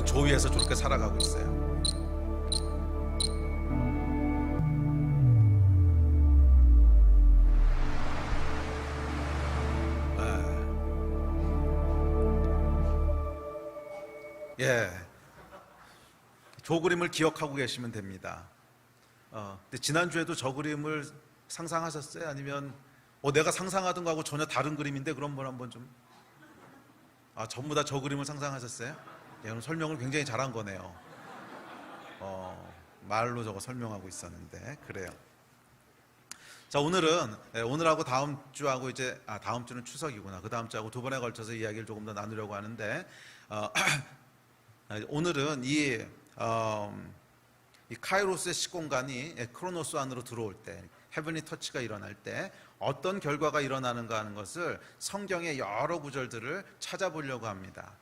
우린 조위에서 저렇게 살아가고 있어요. 예, 조 그림을 기억하고 계시면 됩니다. 근데 지난주에도 저 그림을 상상하셨어요? 아니면 내가 상상하던 거하고 전혀 다른 그림인데 그런 분 한번 좀 전부 다 저 그림을 상상하셨어요? 예, 오늘 설명을 굉장히 잘한 거네요. 말로 저거 설명하고 있었는데 그래요. 자, 오늘은 오늘하고 다음 주하고 이제 다음 주는 추석이구나. 그 다음 주하고 두 번에 걸쳐서 이야기를 조금 더 나누려고 하는데 오늘은 이 카이로스의 시공간이 크로노스 안으로 들어올 때, 헤븐리 터치가 일어날 때 어떤 결과가 일어나는가 하는 것을 성경의 여러 구절들을 찾아보려고 합니다.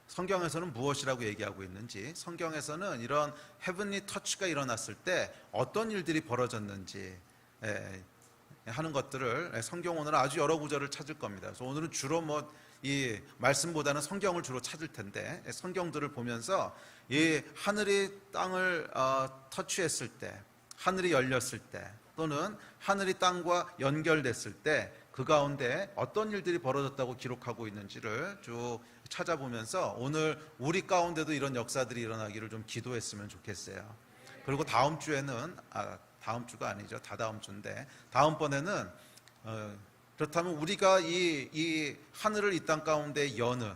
성경에서는 무엇이라고 얘기하고 있는지, 성경에서는 이런 헤븐리 터치가 일어났을 때 어떤 일들이 벌어졌는지 하는 것들을 성경 오늘은 아주 여러 구절을 찾을 겁니다. 그래서 오늘은 주로 이 말씀보다는 성경을 주로 찾을 텐데, 성경들을 보면서 이 하늘이 땅을 터치했을 때, 하늘이 열렸을 때, 또는 하늘이 땅과 연결됐을 때 그 가운데 어떤 일들이 벌어졌다고 기록하고 있는지를 쭉 찾아보면서 오늘 우리 가운데도 이런 역사들이 일어나기를 좀 기도했으면 좋겠어요. 그리고 다음 주에는 다음 주가 아니죠, 다다음 주인데 다음번에는 그렇다면 우리가 이 하늘을 이 땅 가운데 여는,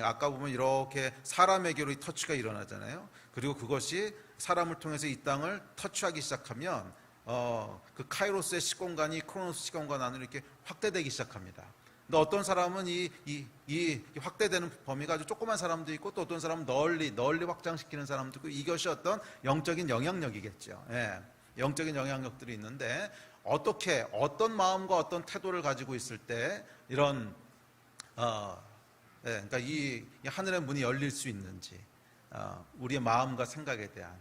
아까 보면 이렇게 사람에게로 이 터치가 일어나잖아요. 그리고 그것이 사람을 통해서 이 땅을 터치하기 시작하면 그 카이로스의 시공간이 크로노스 시공간 안으로 이렇게 확대되기 시작합니다. 근데 어떤 사람은 이 확대되는 범위가 아주 조그만 사람도 있고, 또 어떤 사람은 널리 확장시키는 사람도 있고, 이것이 어떤 영적인 영향력이겠죠. 영적인 영향력들이 있는데 어떤 마음과 어떤 태도를 가지고 있을 때 이런 그러니까 이 하늘의 문이 열릴 수 있는지, 우리의 마음과 생각에 대한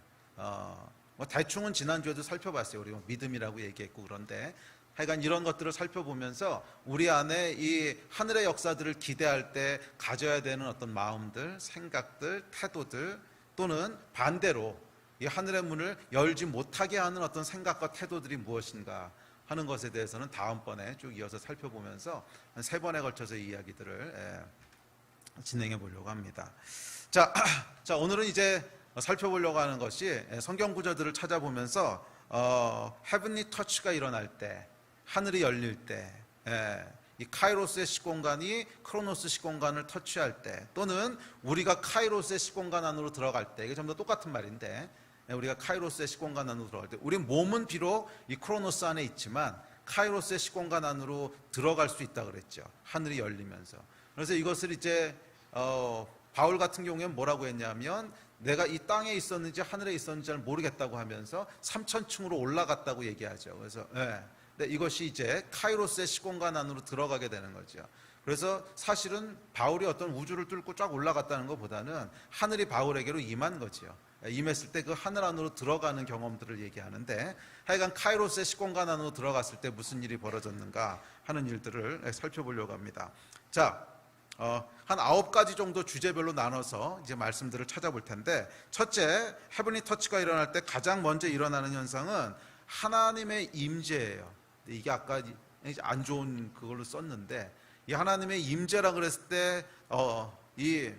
대충은 지난주에도 살펴봤어요. 우리 믿음이라고 얘기했고, 그런데 하여간 이런 것들을 살펴보면서 우리 안에 이 하늘의 역사들을 기대할 때 가져야 되는 어떤 마음들, 생각들, 태도들, 또는 반대로 이 하늘의 문을 열지 못하게 하는 어떤 생각과 태도들이 무엇인가 하는 것에 대해서는 다음번에 쭉 이어서 살펴보면서 한 3번에 걸쳐서 이 이야기들을 진행해 보려고 합니다. 자, 오늘은 이제 살펴보려고 하는 것이 성경 구절들을 찾아보면서 헤븐리 터치가 일어날 때, 하늘이 열릴 때, 이 카이로스의 시공간이 크로노스 시공간을 터치할 때, 또는 우리가 카이로스의 시공간 안으로 들어갈 때, 이게 전부 다 똑같은 말인데, 우리가 카이로스의 시공간 안으로 들어갈 때, 우리 몸은 비록 이 크로노스 안에 있지만 카이로스의 시공간 안으로 들어갈 수 있다 그랬죠. 하늘이 열리면서. 그래서 이것을 이제 바울 같은 경우에는 뭐라고 했냐면, 내가 이 땅에 있었는지 하늘에 있었는지 잘 모르겠다고 하면서 3000층으로 올라갔다고 얘기하죠. 그래서 근데 이것이 이제 카이로스의 시공간 안으로 들어가게 되는 거죠. 그래서 사실은 바울이 어떤 우주를 뚫고 쫙 올라갔다는 것보다는 하늘이 바울에게로 임한 거죠. 임했을 때 그 하늘 안으로 들어가는 경험들을 얘기하는데, 하여간 카이로스의 시공간 안으로 들어갔을 때 무슨 일이 벌어졌는가 하는 일들을 살펴보려고 합니다. 자, 한 9가지 정도 주제별로 나눠서 이제 말씀들을 찾아볼 텐데, 첫째, 헤븐리 터치가 일어날 때 가장 먼저 일어나는 현상은 하나님의 임재예요. 이게 아까 안 좋은 그걸로 썼는데, 이 하나님의 임재라 그랬을 때 이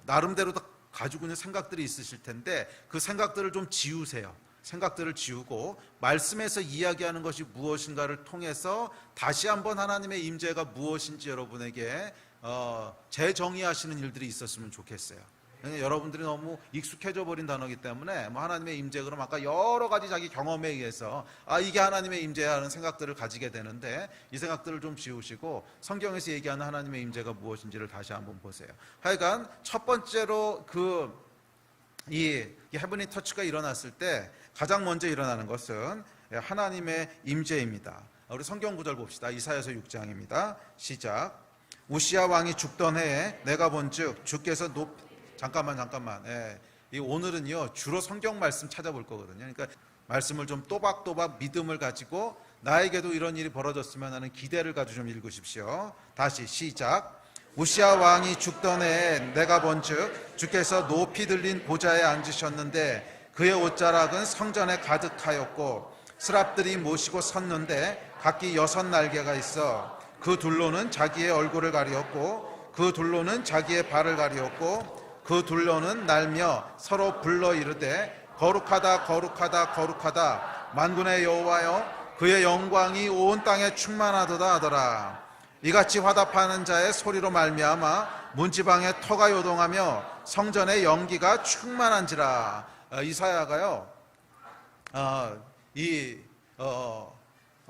나름대로 가지고 있는 생각들이 있으실 텐데, 그 생각들을 좀 지우세요. 생각들을 지우고 말씀에서 이야기하는 것이 무엇인가를 통해서 다시 한번 하나님의 임재가 무엇인지 여러분에게 재정의하시는 일들이 있었으면 좋겠어요. 여러분들이 너무 익숙해져 버린 단어이기 때문에 하나님의 임재 그럼 아까 여러 가지 자기 경험에 의해서 이게 하나님의 임재야 하는 생각들을 가지게 되는데, 이 생각들을 좀 지우시고 성경에서 얘기하는 하나님의 임재가 무엇인지를 다시 한번 보세요. 하여간 첫 번째로 이 헤븐리 터치가 일어났을 때 가장 먼저 일어나는 것은 하나님의 임재입니다. 우리 성경 구절 봅시다. 이사야서 6장입니다. 시작. 우시야 왕이 죽던 해에 내가 본즉 주께서 잠깐만. 오늘은요 주로 성경 말씀 찾아볼 거거든요. 그러니까 말씀을 좀 또박또박 믿음을 가지고 나에게도 이런 일이 벌어졌으면 하는 기대를 가지고 좀 읽으십시오. 다시 시작. 우시아 왕이 죽던 해에 내가 본즉 주께서 높이 들린 보좌에 앉으셨는데 그의 옷자락은 성전에 가득하였고 스랍들이 모시고 섰는데 각기 6날개가 있어 그 둘로는 자기의 얼굴을 가리었고 그 둘로는 자기의 발을 가리었고 그 둘로는 날며 서로 불러 이르되 거룩하다 거룩하다 거룩하다 만군의 여호와여 그의 영광이 온 땅에 충만하도다 하더라. 이같이 화답하는 자의 소리로 말미암아 문지방에 터가 요동하며 성전의 연기가 충만한지라. 이사야가요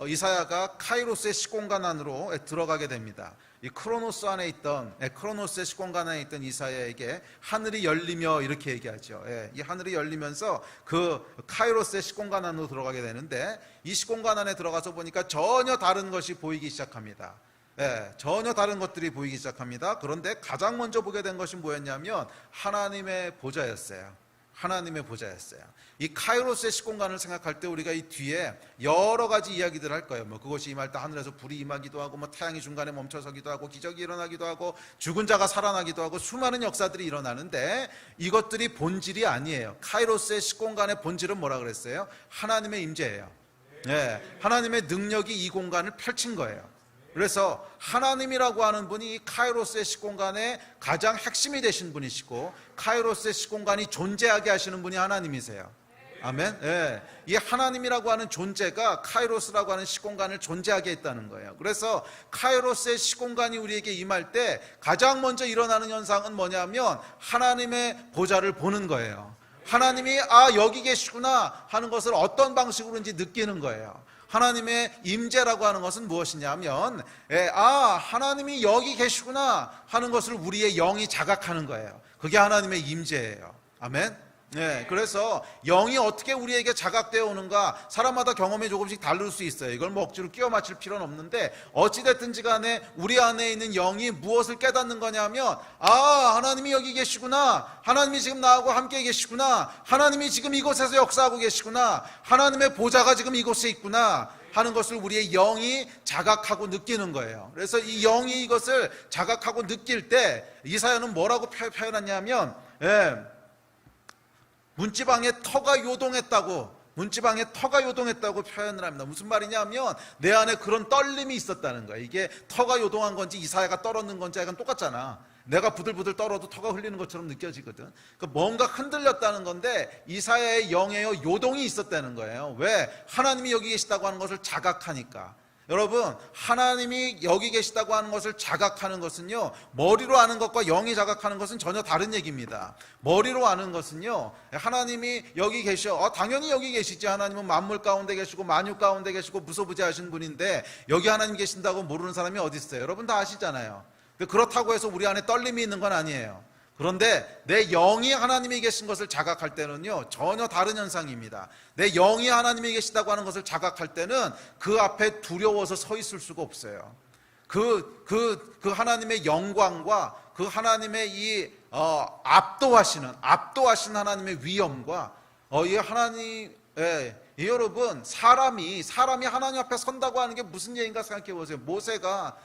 이사야가 카이로스의 시공간 안으로 들어가게 됩니다. 이 크로노스의 시공간 안에 있던 이사야에게 하늘이 열리며 이렇게 얘기하죠. 이 하늘이 열리면서 그 카이로스의 시공간 안으로 들어가게 되는데 이 시공간 안에 들어가서 보니까 전혀 다른 것이 보이기 시작합니다. 전혀 다른 것들이 보이기 시작합니다. 그런데 가장 먼저 보게 된 것이 뭐였냐면 하나님의 보좌였어요. 하나님의 보좌였어요. 이 카이로스의 시공간을 생각할 때 우리가 이 뒤에 여러 가지 이야기들을 할 거예요. 그것이 임할 때 하늘에서 불이 임하기도 하고 태양이 중간에 멈춰서기도 하고 기적이 일어나기도 하고 죽은 자가 살아나기도 하고 수많은 역사들이 일어나는데 이것들이 본질이 아니에요. 카이로스의 시공간의 본질은 뭐라 그랬어요? 하나님의 임재예요. 하나님의 능력이 이 공간을 펼친 거예요. 그래서 하나님이라고 하는 분이 이 카이로스의 시공간의 가장 핵심이 되신 분이시고 카이로스의 시공간이 존재하게 하시는 분이 하나님이세요. 아멘. 이 하나님이라고 하는 존재가 카이로스라고 하는 시공간을 존재하게 했다는 거예요. 그래서 카이로스의 시공간이 우리에게 임할 때 가장 먼저 일어나는 현상은 뭐냐면 하나님의 보좌를 보는 거예요. 하나님이 여기 계시구나 하는 것을 어떤 방식으로인지 느끼는 거예요. 하나님의 임재라고 하는 것은 무엇이냐면 하나님이 여기 계시구나 하는 것을 우리의 영이 자각하는 거예요. 그게 하나님의 임재예요. 아멘. 그래서 영이 어떻게 우리에게 자각되어 오는가 사람마다 경험이 조금씩 다를 수 있어요. 이걸 억지로 끼워 맞출 필요는 없는데 어찌됐든지 간에 우리 안에 있는 영이 무엇을 깨닫는 거냐면 하나님이 여기 계시구나, 하나님이 지금 나하고 함께 계시구나, 하나님이 지금 이곳에서 역사하고 계시구나, 하나님의 보좌가 지금 이곳에 있구나 하는 것을 우리의 영이 자각하고 느끼는 거예요. 그래서 이 영이 이것을 자각하고 느낄 때 이사야는 뭐라고 표현하냐면 문지방에 터가 요동했다고 표현을 합니다. 무슨 말이냐면 내 안에 그런 떨림이 있었다는 거야. 이게 터가 요동한 건지 이사야가 떨었는 건지 약간 똑같잖아. 내가 부들부들 떨어도 터가 흘리는 것처럼 느껴지거든. 뭔가 흔들렸다는 건데 이사야의 영에 요동이 있었다는 거예요. 왜? 하나님이 여기 계시다고 하는 것을 자각하니까. 여러분, 하나님이 여기 계시다고 하는 것을 자각하는 것은요, 머리로 아는 것과 영이 자각하는 것은 전혀 다른 얘기입니다. 머리로 아는 것은요, 하나님이 여기 계셔, 당연히 여기 계시지. 하나님은 만물 가운데 계시고 만유 가운데 계시고 무소부재하신 분인데 여기 하나님 계신다고 모르는 사람이 어디 있어요? 여러분 다 아시잖아요. 그렇다고 해서 우리 안에 떨림이 있는 건 아니에요. 그런데 내 영이 하나님이 계신 것을 자각할 때는요, 전혀 다른 현상입니다. 내 영이 하나님이 계시다고 하는 것을 자각할 때는 그 앞에 두려워서 서 있을 수가 없어요. 그 하나님의 영광과 그 하나님의 이 압도하시는 하나님의 위엄과 이 하나님 여러분, 사람이 하나님 앞에 선다고 하는 게 무슨 얘기인가 생각해 보세요. 모세가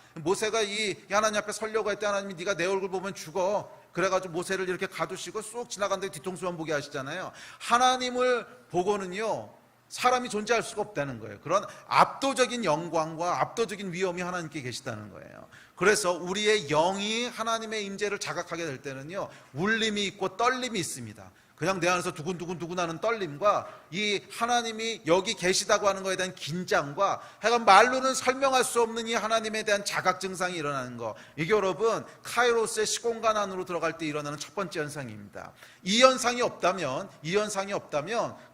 이 하나님 앞에 서려고 할 때 하나님이 네가 내 얼굴 보면 죽어. 그래가지고 모세를 이렇게 가두시고 쑥 지나간데 뒤통수만 보게 하시잖아요. 하나님을 보고는요, 사람이 존재할 수가 없다는 거예요. 그런 압도적인 영광과 압도적인 위엄이 하나님께 계시다는 거예요. 그래서 우리의 영이 하나님의 임재를 자각하게 될 때는요, 울림이 있고 떨림이 있습니다. 그냥 내 안에서 두근두근 하는 떨림과 이 하나님이 여기 계시다고 하는 것에 대한 긴장과 하여간 말로는 설명할 수 없는 이 하나님에 대한 자각 증상이 일어나는 거, 이게 여러분 카이로스의 시공간 안으로 들어갈 때 일어나는 첫 번째 현상입니다. 이 현상이 없다면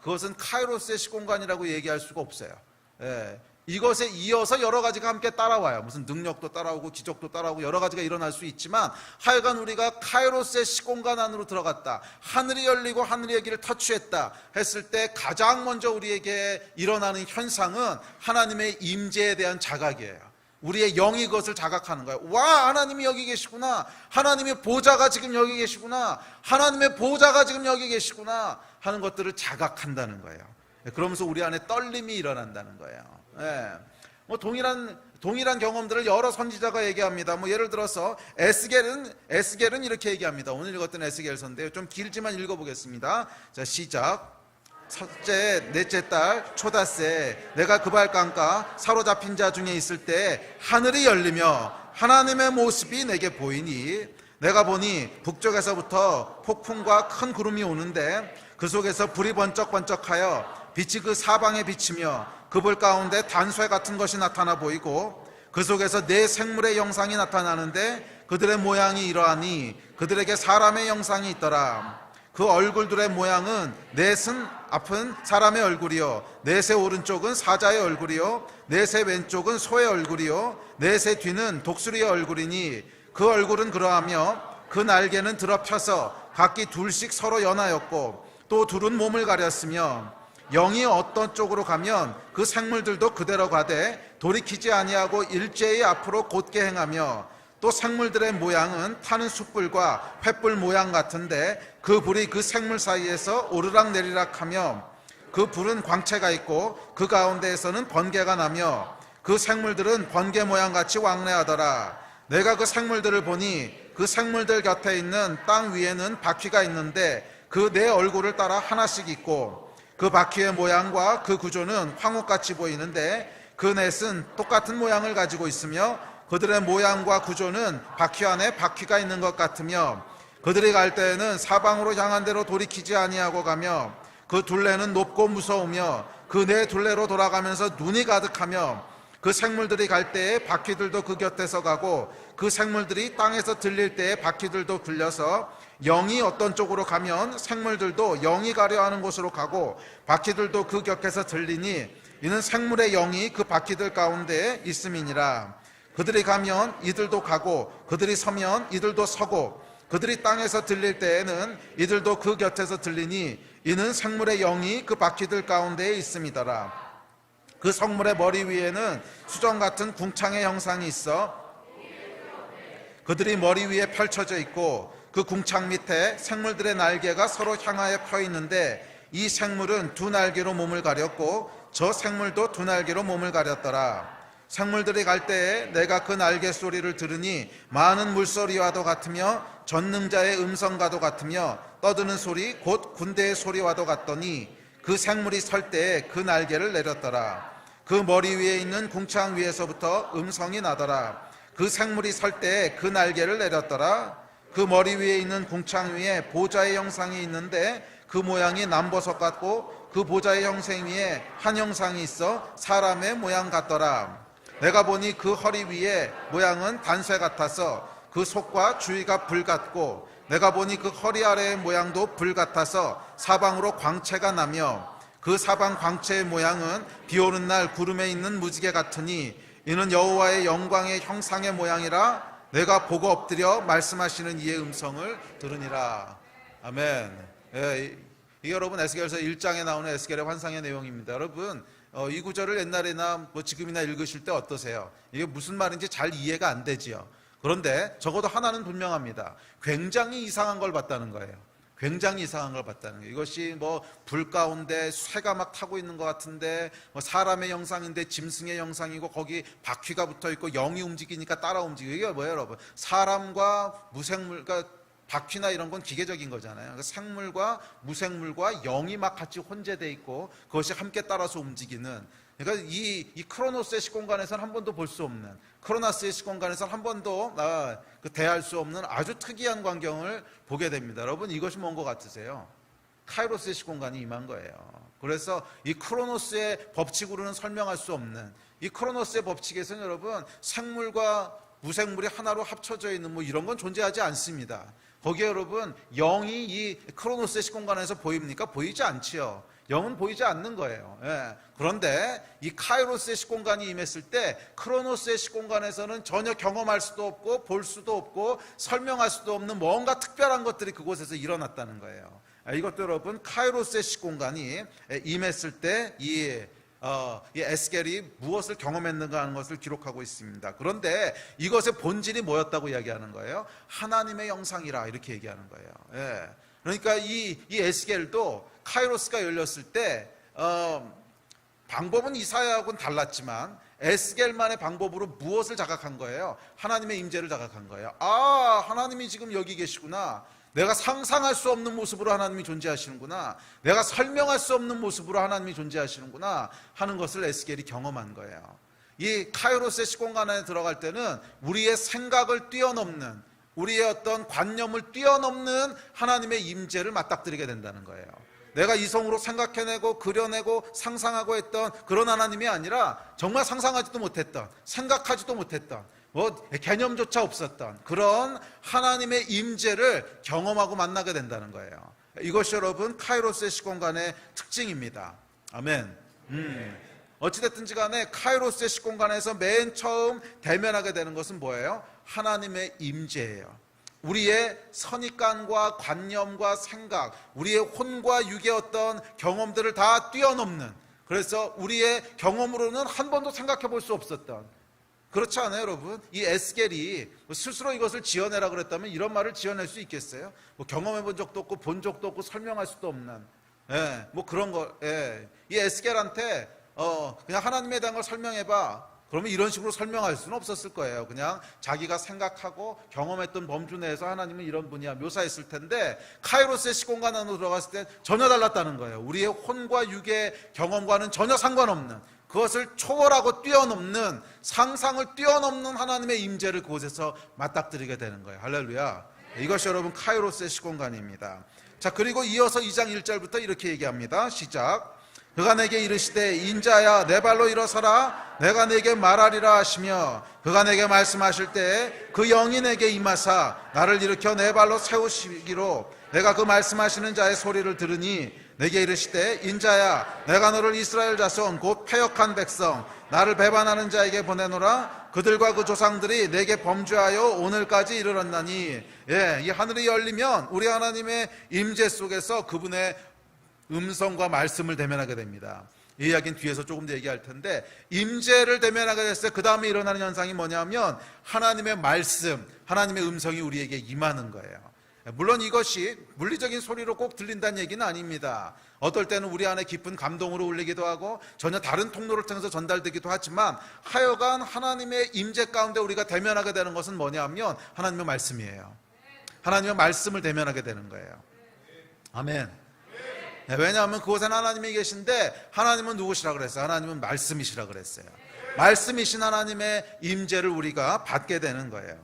그것은 카이로스의 시공간이라고 얘기할 수가 없어요. 이것에 이어서 여러 가지가 함께 따라와요. 무슨 능력도 따라오고 기적도 따라오고 여러 가지가 일어날 수 있지만 하여간 우리가 카이로스의 시공간 안으로 들어갔다, 하늘이 열리고 하늘이 여기를 터치했다 했을 때 가장 먼저 우리에게 일어나는 현상은 하나님의 임재에 대한 자각이에요. 우리의 영이 그것을 자각하는 거예요. 와, 하나님이 여기 계시구나, 하나님의 보좌가 지금 여기 계시구나, 하나님의 보좌가 지금 여기 계시구나 하는 것들을 자각한다는 거예요. 그러면서 우리 안에 떨림이 일어난다는 거예요. 동일한 동일한 경험들을 여러 선지자가 얘기합니다. 뭐 예를 들어서 에스겔은 이렇게 얘기합니다. 오늘 읽었던 에스겔서인데요. 좀 길지만 읽어보겠습니다. 자, 시작. 첫째, 넷째 달 초닷새 내가 그발강가 사로잡힌 자 중에 있을 때 하늘이 열리며 하나님의 모습이 내게 보이니 내가 보니 북쪽에서부터 폭풍과 큰 구름이 오는데 그 속에서 불이 번쩍번쩍하여 빛이 그 사방에 비치며 그 불 가운데 단쇠 같은 것이 나타나 보이고 그 속에서 네 생물의 형상이 나타나는데 그들의 모양이 이러하니 그들에게 사람의 형상이 있더라. 그 얼굴들의 모양은 넷은 앞은 사람의 얼굴이요 넷의 오른쪽은 사자의 얼굴이요 넷의 왼쪽은 소의 얼굴이요 넷의 뒤는 독수리의 얼굴이니 그 얼굴은 그러하며 그 날개는 드러펴서 각기 둘씩 서로 연하였고 또 둘은 몸을 가렸으며 영이 어떤 쪽으로 가면 그 생물들도 그대로 가되 돌이키지 아니하고 일제히 앞으로 곧게 행하며 또 생물들의 모양은 타는 숯불과 횃불 모양 같은데 그 불이 그 생물 사이에서 오르락 내리락 하며 그 불은 광채가 있고 그 가운데에서는 번개가 나며 그 생물들은 번개 모양 같이 왕래하더라. 내가 그 생물들을 보니 그 생물들 곁에 있는 땅 위에는 바퀴가 있는데 그 네 얼굴을 따라 하나씩 있고 그 바퀴의 모양과 그 구조는 황홀같이 보이는데 그 넷은 똑같은 모양을 가지고 있으며 그들의 모양과 구조는 바퀴 안에 바퀴가 있는 것 같으며 그들이 갈 때에는 사방으로 향한 대로 돌이키지 아니하고 가며 그 둘레는 높고 무서우며 그 네 둘레로 돌아가면서 눈이 가득하며 그 생물들이 갈 때에 바퀴들도 그 곁에서 가고 그 생물들이 땅에서 들릴 때에 바퀴들도 굴려서 영이 어떤 쪽으로 가면 생물들도 영이 가려 하는 곳으로 가고 바퀴들도 그 곁에서 들리니 이는 생물의 영이 그 바퀴들 가운데에 있음이니라. 그들이 가면 이들도 가고 그들이 서면 이들도 서고 그들이 땅에서 들릴 때에는 이들도 그 곁에서 들리니 이는 생물의 영이 그 바퀴들 가운데에 있음이더라. 그 성물의 머리 위에는 수정 같은 궁창의 형상이 있어 그들이 머리 위에 펼쳐져 있고 그 궁창 밑에 생물들의 날개가 서로 향하여 펴 있는데 이 생물은 두 날개로 몸을 가렸고 저 생물도 두 날개로 몸을 가렸더라. 생물들이 갈 때에 내가 그 날개 소리를 들으니 많은 물소리와도 같으며 전능자의 음성과도 같으며 떠드는 소리 곧 군대의 소리와도 같더니 그 생물이 설 때에 그 날개를 내렸더라. 그 머리 위에 있는 궁창 위에서부터 음성이 나더라. 그 생물이 설 때에 그 날개를 내렸더라. 그 머리 위에 있는 궁창 위에 보좌의 형상이 있는데 그 모양이 남보석 같고 그 보좌의 형상 위에 한 형상이 있어 사람의 모양 같더라. 내가 보니 그 허리 위에 모양은 단쇠 같아서 그 속과 주위가 불 같고 내가 보니 그 허리 아래의 모양도 불 같아서 사방으로 광채가 나며 그 사방 광채의 모양은 비 오는 날 구름에 있는 무지개 같으니 이는 여호와의 영광의 형상의 모양이라. 내가 보고 엎드려 말씀하시는 이의 음성을 들으니라. 아멘. 예, 이게 여러분 에스겔서 1장에 나오는 에스겔의 환상의 내용입니다. 여러분 이 구절을 옛날이나 뭐 지금이나 읽으실 때 어떠세요? 이게 무슨 말인지 잘 이해가 안 되지요. 그런데 적어도 하나는 분명합니다. 굉장히 이상한 걸 봤다는 거예요. 굉장히 이상한 걸 봤다는 거예요. 이것이 뭐 불 가운데 쇠가 막 타고 있는 것 같은데 뭐 사람의 형상인데 짐승의 형상이고 거기 바퀴가 붙어 있고 영이 움직이니까 따라 움직이고 이게 뭐예요, 여러분? 사람과 무생물, 그러니까 바퀴나 이런 건 기계적인 거잖아요. 그러니까 생물과 무생물과 영이 막 같이 혼재돼 있고 그것이 함께 따라서 움직이는. 그러니까 이 크로노스의 시공간에서는 한 번도 볼 수 없는, 크로노스의 시공간에서는 한 번도 대할 수 없는 아주 특이한 광경을 보게 됩니다. 여러분 이것이 뭔 것 같으세요? 카이로스의 시공간이 임한 거예요. 그래서 이 크로노스의 법칙으로는 설명할 수 없는 이 크로노스의 법칙에서는 여러분 생물과 무생물이 하나로 합쳐져 있는 뭐 이런 건 존재하지 않습니다. 거기에 여러분 영이 이 크로노스의 시공간에서 보입니까? 보이지 않지요. 영은 보이지 않는 거예요. 예. 그런데 이 카이로스의 시공간이 임했을 때 크로노스의 시공간에서는 전혀 경험할 수도 없고 볼 수도 없고 설명할 수도 없는 뭔가 특별한 것들이 그곳에서 일어났다는 거예요. 이것도 여러분 카이로스의 시공간이 임했을 때 이 에스겔이 무엇을 경험했는가 하는 것을 기록하고 있습니다. 그런데 이것의 본질이 뭐였다고 이야기하는 거예요? 하나님의 영상이라 이렇게 얘기하는 거예요. 예. 그러니까 이 에스겔도 카이로스가 열렸을 때 방법은 이사야하고는 달랐지만 에스겔만의 방법으로 무엇을 자각한 거예요? 하나님의 임재를 자각한 거예요. 아, 하나님이 지금 여기 계시구나. 내가 상상할 수 없는 모습으로 하나님이 존재하시는구나. 내가 설명할 수 없는 모습으로 하나님이 존재하시는구나 하는 것을 에스겔이 경험한 거예요. 이 카이로스의 시공간 안에 들어갈 때는 우리의 생각을 뛰어넘는, 우리의 어떤 관념을 뛰어넘는 하나님의 임재를 맞닥뜨리게 된다는 거예요. 내가 이성으로 생각해내고 그려내고 상상하고 했던 그런 하나님이 아니라 정말 상상하지도 못했던, 생각하지도 못했던, 개념조차 없었던 그런 하나님의 임재를 경험하고 만나게 된다는 거예요. 이것이 여러분 카이로스의 시공간의 특징입니다. 아멘. 어찌됐든지 간에 카이로스의 시공간에서 맨 처음 대면하게 되는 것은 뭐예요? 하나님의 임재예요. 우리의 선입관과 관념과 생각, 우리의 혼과 육의 어떤 경험들을 다 뛰어넘는, 그래서 우리의 경험으로는 한 번도 생각해 볼 수 없었던, 그렇지 않아요 여러분? 이 에스겔이 스스로 이것을 지어내라 그랬다면 이런 말을 지어낼 수 있겠어요? 경험해 본 적도 없고 본 적도 없고 설명할 수도 없는, 그런 거. 이 에스겔한테 그냥 하나님에 대한 걸 설명해봐, 그러면 이런 식으로 설명할 수는 없었을 거예요. 그냥 자기가 생각하고 경험했던 범주 내에서 하나님은 이런 분이야 묘사했을 텐데, 카이로스의 시공간 안으로 들어갔을 때 전혀 달랐다는 거예요. 우리의 혼과 육의 경험과는 전혀 상관없는, 그것을 초월하고 뛰어넘는, 상상을 뛰어넘는 하나님의 임재를 그곳에서 맞닥뜨리게 되는 거예요. 할렐루야. 이것이 여러분 카이로스의 시공간입니다. 자, 그리고 이어서 2장 1절부터 이렇게 얘기합니다. 시작. 그가 내게 이르시되 인자야 내 발로 일어서라, 내가 내게 말하리라 하시며, 그가 내게 말씀하실 때 그 영이 내게 임하사 나를 일으켜 내 발로 세우시기로, 내가 그 말씀하시는 자의 소리를 들으니 내게 이르시되 인자야 내가 너를 이스라엘 자손 곧 패역한 백성 나를 배반하는 자에게 보내노라. 그들과 그 조상들이 내게 범죄하여 오늘까지 이르렀나니. 이 하늘이 열리면 우리 하나님의 임재 속에서 그분의 음성과 말씀을 대면하게 됩니다. 이 이야기는 뒤에서 조금 더 얘기할 텐데, 임재를 대면하게 됐을 때 그 다음에 일어나는 현상이 뭐냐면 하나님의 말씀, 하나님의 음성이 우리에게 임하는 거예요. 물론 이것이 물리적인 소리로 꼭 들린다는 얘기는 아닙니다. 어떨 때는 우리 안에 깊은 감동으로 울리기도 하고 전혀 다른 통로를 통해서 전달되기도 하지만, 하여간 하나님의 임재 가운데 우리가 대면하게 되는 것은 뭐냐면 하나님의 말씀이에요. 하나님의 말씀을 대면하게 되는 거예요. 아멘. 왜냐하면 그곳에는 하나님이 계신데, 하나님은 누구시라 그랬어요? 하나님은 말씀이시라 그랬어요. 말씀이신 하나님의 임재를 우리가 받게 되는 거예요.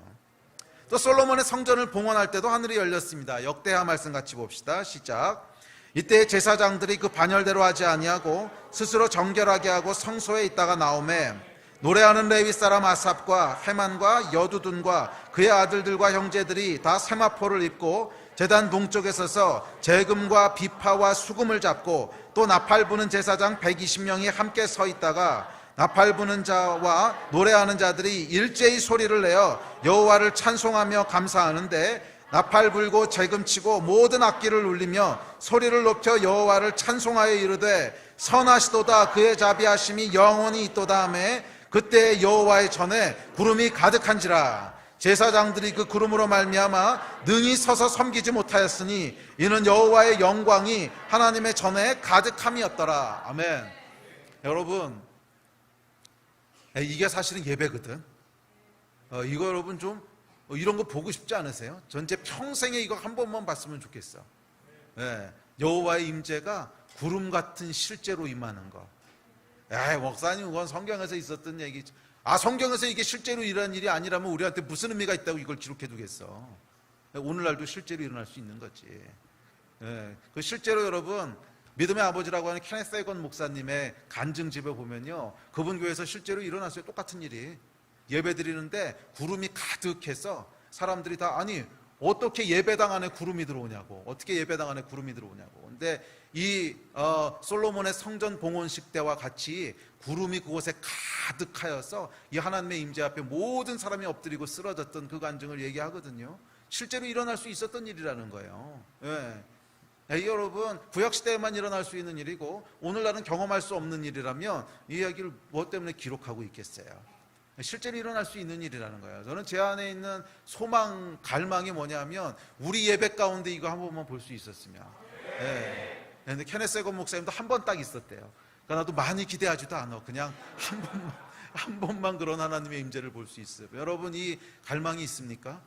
또 솔로몬의 성전을 봉헌할 때도 하늘이 열렸습니다. 역대하 말씀 같이 봅시다. 시작. 이때 제사장들이 그 반열대로 하지 아니하고 스스로 정결하게 하고 성소에 있다가 나오매, 노래하는 레위 사람 아삽과 헤만과 여두둔과 그의 아들들과 형제들이 다 세마포를 입고 제단 동쪽에 서서 재금과 비파와 수금을 잡고, 또 나팔 부는 제사장 120명이 함께 서 있다가 나팔 부는 자와 노래하는 자들이 일제히 소리를 내어 여호와를 찬송하며 감사하는데, 나팔 불고 재금치고 모든 악기를 울리며 소리를 높여 여호와를 찬송하여 이르되 선하시도다 그의 자비하심이 영원히 있도다 하매, 그때 여호와의 전에 구름이 가득한지라. 제사장들이 그 구름으로 말미암아 능히 서서 섬기지 못하였으니 이는 여호와의 영광이 하나님의 전에 가득함이었더라. 아멘. 여러분, 이게 사실은 예배거든. 이거 여러분 좀 이런 거 보고 싶지 않으세요? 전체 평생에 이거 한 번만 봤으면 좋겠어. 여호와의 임재가 구름 같은 실제로 임하는 거. 목사님 그건 성경에서 있었던 얘기죠. 성경에서 이게 실제로 일어난 일이 아니라면 우리한테 무슨 의미가 있다고 이걸 기록해 두겠어. 오늘날도 실제로 일어날 수 있는 거지. 그 실제로 여러분, 믿음의 아버지라고 하는 케네스 세건 목사님의 간증집에 보면요, 그분 교회에서 실제로 일어났어요. 똑같은 일이. 예배 드리는데 구름이 가득해서 사람들이 다, 아니 어떻게 예배당 안에 구름이 들어오냐고, 어떻게 예배당 안에 구름이 들어오냐고. 근데 이 솔로몬의 성전 봉헌식 때와 같이 구름이 그곳에 가득하여서 이 하나님의 임재 앞에 모든 사람이 엎드리고 쓰러졌던 그 간증을 얘기하거든요. 실제로 일어날 수 있었던 일이라는 거예요. 여러분, 구약시대에만 일어날 수 있는 일이고 오늘날은 경험할 수 없는 일이라면 이 이야기를 무엇 때문에 기록하고 있겠어요? 실제로 일어날 수 있는 일이라는 거예요. 저는 제 안에 있는 소망, 갈망이 뭐냐면 우리 예배 가운데 이거 한 번만 볼 수 있었으면. 근데 케네스 세건 목사님도 한 번 딱 있었대요. 그러니까 나도 많이 기대하지도 않아. 그냥 한 번만. 한 번만 그런 하나님의 임재를 볼 수 있어요. 여러분, 이 갈망이 있습니까?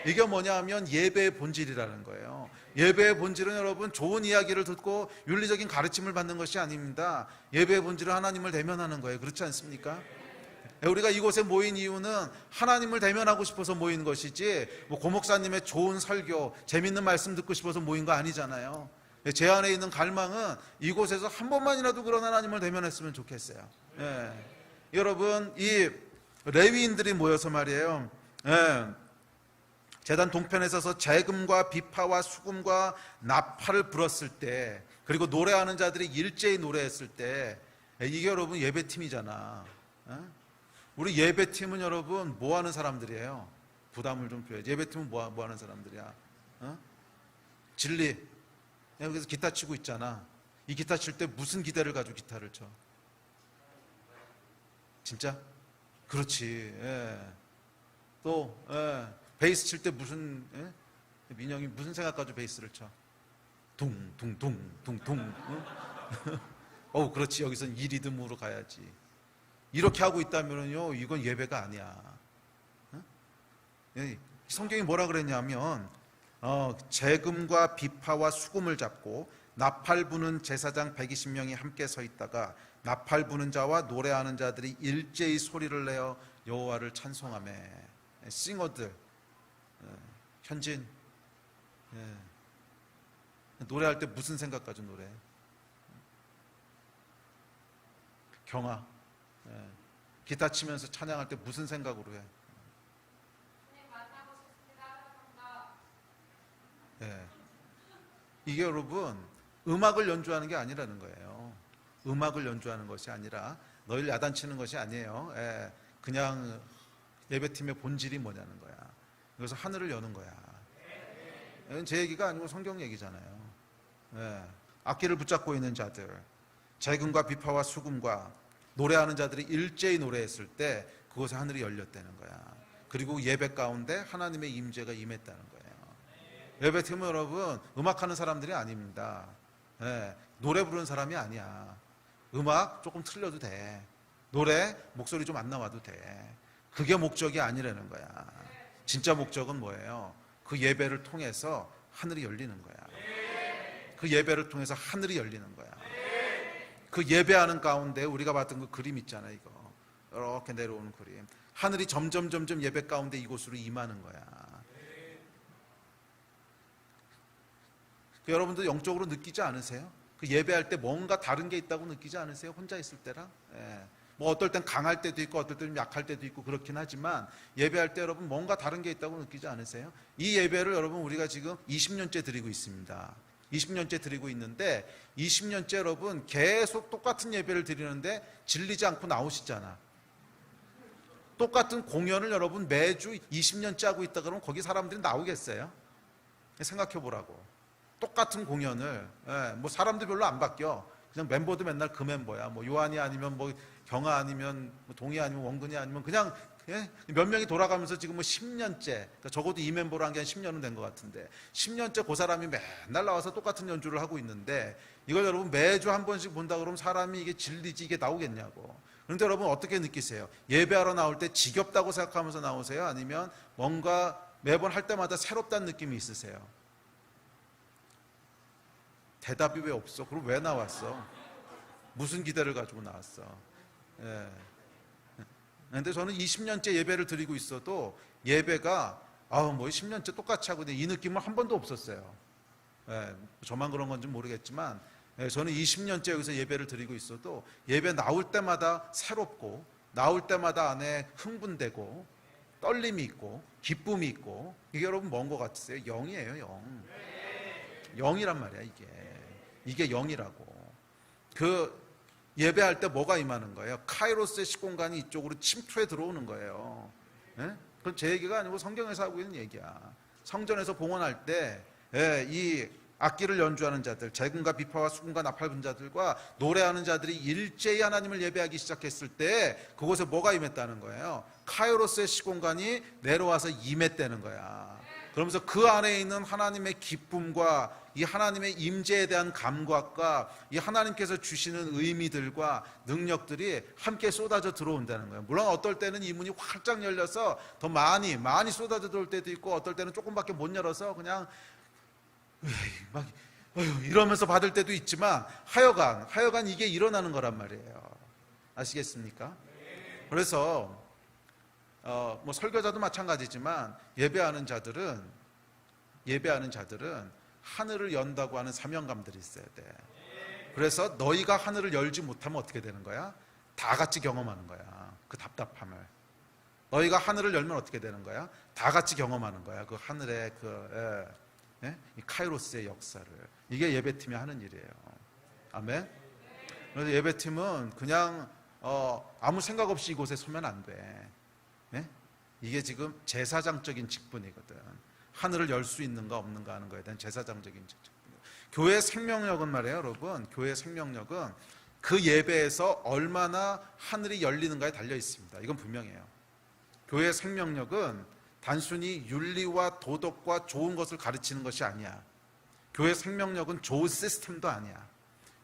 이게 뭐냐 하면 예배의 본질이라는 거예요. 예배의 본질은 여러분 좋은 이야기를 듣고 윤리적인 가르침을 받는 것이 아닙니다. 예배의 본질은 하나님을 대면하는 거예요. 그렇지 않습니까? 우리가 이곳에 모인 이유는 하나님을 대면하고 싶어서 모인 것이지 뭐 고목사님의 좋은 설교, 재밌는 말씀 듣고 싶어서 모인 거 아니잖아요. 제 안에 있는 갈망은 이곳에서 한 번만이라도 그런 하나님을 대면했으면 좋겠어요. 여러분, 이 레위인들이 모여서 말이에요, 제단 동편에 서서 재금과 비파와 수금과 나팔을 불었을 때, 그리고 노래하는 자들이 일제히 노래했을 때, 이게 여러분 예배팀이잖아. 우리 예배팀은 여러분 뭐 하는 사람들이에요? 부담을 좀 줘야지. 예배팀은 뭐 하는 사람들이야? 진리. 여기서 기타 치고 있잖아. 이 기타 칠 때 무슨 기대를 가지고 기타를 쳐? 진짜? 그렇지. 또 베이스 칠 때 무슨, 민영이 무슨 생각 가지고 베이스를 쳐? 둥둥둥둥둥. 그렇지. 여기서는 이 리듬으로 가야지. 이렇게 하고 있다면요, 이건 예배가 아니야. 성경이 뭐라 그랬냐면, 재금과 비파와 수금을 잡고 나팔 부는 제사장 120명이 함께 서 있다가 나팔 부는 자와 노래하는 자들이 일제히 소리를 내어 여호와를 찬송하며. 싱어들, 현진, 노래할 때 무슨 생각 가지고 노래해? 경아, 기타 치면서 찬양할 때 무슨 생각으로 해? 이게 여러분 음악을 연주하는 게 아니라는 거예요. 음악을 연주하는 것이 아니라 너희를 야단치는 것이 아니에요. 그냥 예배팀의 본질이 뭐냐는 거야. 그래서 하늘을 여는 거야. 이건 제 얘기가 아니고 성경 얘기잖아요. 악기를 붙잡고 있는 자들, 재금과 비파와 수금과 노래하는 자들이 일제히 노래했을 때 그곳에 하늘이 열렸다는 거야. 그리고 예배 가운데 하나님의 임재가 임했다는 거예요. 예배팀은 여러분 음악하는 사람들이 아닙니다. 노래 부르는 사람이 아니야. 음악 조금 틀려도 돼. 노래 목소리 좀 안 나와도 돼. 그게 목적이 아니라는 거야. 진짜 목적은 뭐예요? 그 예배를 통해서 하늘이 열리는 거야. 그 예배를 통해서 하늘이 열리는 거야. 그 예배하는 가운데 우리가 봤던 그 그림 있잖아요. 이거 이렇게 내려오는 그림. 하늘이 점점 예배 가운데 이곳으로 임하는 거야. 여러분들 영적으로 느끼지 않으세요? 그 예배할 때 뭔가 다른 게 있다고 느끼지 않으세요? 혼자 있을 때랑? 뭐 어떨 땐 강할 때도 있고 어떨 땐 약할 때도 있고 그렇긴 하지만 예배할 때 여러분 뭔가 다른 게 있다고 느끼지 않으세요? 이 예배를 여러분 우리가 지금 20년째 드리고 있습니다. 20년째 드리고 있는데 20년째 여러분 계속 똑같은 예배를 드리는데 질리지 않고 나오시잖아. 똑같은 공연을 여러분 매주 20년째 하고 있다 그러면 거기 사람들이 나오겠어요? 생각해 보라고. 똑같은 공연을, 뭐 사람도 별로 안 바뀌어. 그냥 멤버도 맨날 그 멤버야. 뭐 요한이 아니면 뭐 경아 아니면 뭐 동희 아니면 원근이 아니면 그냥 몇 명이 돌아가면서 지금 뭐 10년째, 그러니까 적어도 이 멤버로 한 게 한 10년은 된 것 같은데 10년째 그 사람이 맨날 나와서 똑같은 연주를 하고 있는데 이걸 여러분 매주 한 번씩 본다 그러면 사람이 이게 질리지 이게 나오겠냐고. 그런데 여러분 어떻게 느끼세요? 예배하러 나올 때 지겹다고 생각하면서 나오세요? 아니면 뭔가 매번 할 때마다 새롭다는 느낌이 있으세요? 대답이 왜 없어? 그럼 왜 나왔어? 무슨 기대를 가지고 나왔어? 근데 저는 20년째 예배를 드리고 있어도 예배가 뭐 10년째 똑같이 하고 이 느낌은 한 번도 없었어요. 저만 그런 건지 모르겠지만 저는 20년째 여기서 예배를 드리고 있어도 예배 나올 때마다 새롭고 나올 때마다 안에 흥분되고 떨림이 있고 기쁨이 있고 이게 여러분 뭔 것 같으세요? 영이에요. 영. 영이란 말이야 이게 영이라고. 그 예배할 때 뭐가 임하는 거예요? 카이로스의 시공간이 이쪽으로 침투해 들어오는 거예요. 그건 제 얘기가 아니고 성경에서 하고 있는 얘기야. 성전에서 봉헌할 때 이 악기를 연주하는 자들, 재금과 비파와 수금과 나팔 분 자들과 노래하는 자들이 일제히 하나님을 예배하기 시작했을 때 그곳에 뭐가 임했다는 거예요? 카이로스의 시공간이 내려와서 임했다는 거야. 그러면서 그 안에 있는 하나님의 기쁨과 이 하나님의 임재에 대한 감각과 이 하나님께서 주시는 의미들과 능력들이 함께 쏟아져 들어온다는 거예요. 물론 어떨 때는 이 문이 활짝 열려서 더 많이 쏟아져 들어올 때도 있고, 어떨 때는 조금밖에 못 열어서 그냥 막 이러면서 받을 때도 있지만, 하여간 이게 일어나는 거란 말이에요. 아시겠습니까? 그래서 뭐 설교자도 마찬가지지만 예배하는 자들은 하늘을 연다고 하는 사명감들이 있어야 돼. 그래서 너희가 하늘을 열지 못하면 어떻게 되는 거야? 다 같이 경험하는 거야. 그 답답함을. 너희가 하늘을 열면 어떻게 되는 거야? 다 같이 경험하는 거야. 그 하늘의 이 카이로스의 역사를. 이게 예배팀이 하는 일이에요. 아멘. 그래서 예배팀은 그냥 아무 생각 없이 이곳에 서면 안 돼. 이게 지금 제사장적인 직분이거든. 하늘을 열 수 있는가 없는가 하는 거에 대한 제사장적인 직분. 교회의 생명력은 말이에요, 여러분. 교회의 생명력은 그 예배에서 얼마나 하늘이 열리는가에 달려 있습니다. 이건 분명해요. 교회의 생명력은 단순히 윤리와 도덕과 좋은 것을 가르치는 것이 아니야. 교회의 생명력은 좋은 시스템도 아니야.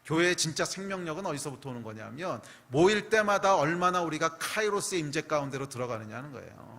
교회의 진짜 생명력은 어디서부터 오는 거냐면, 모일 때마다 얼마나 우리가 카이로스의 임재 가운데로 들어가느냐 하는 거예요.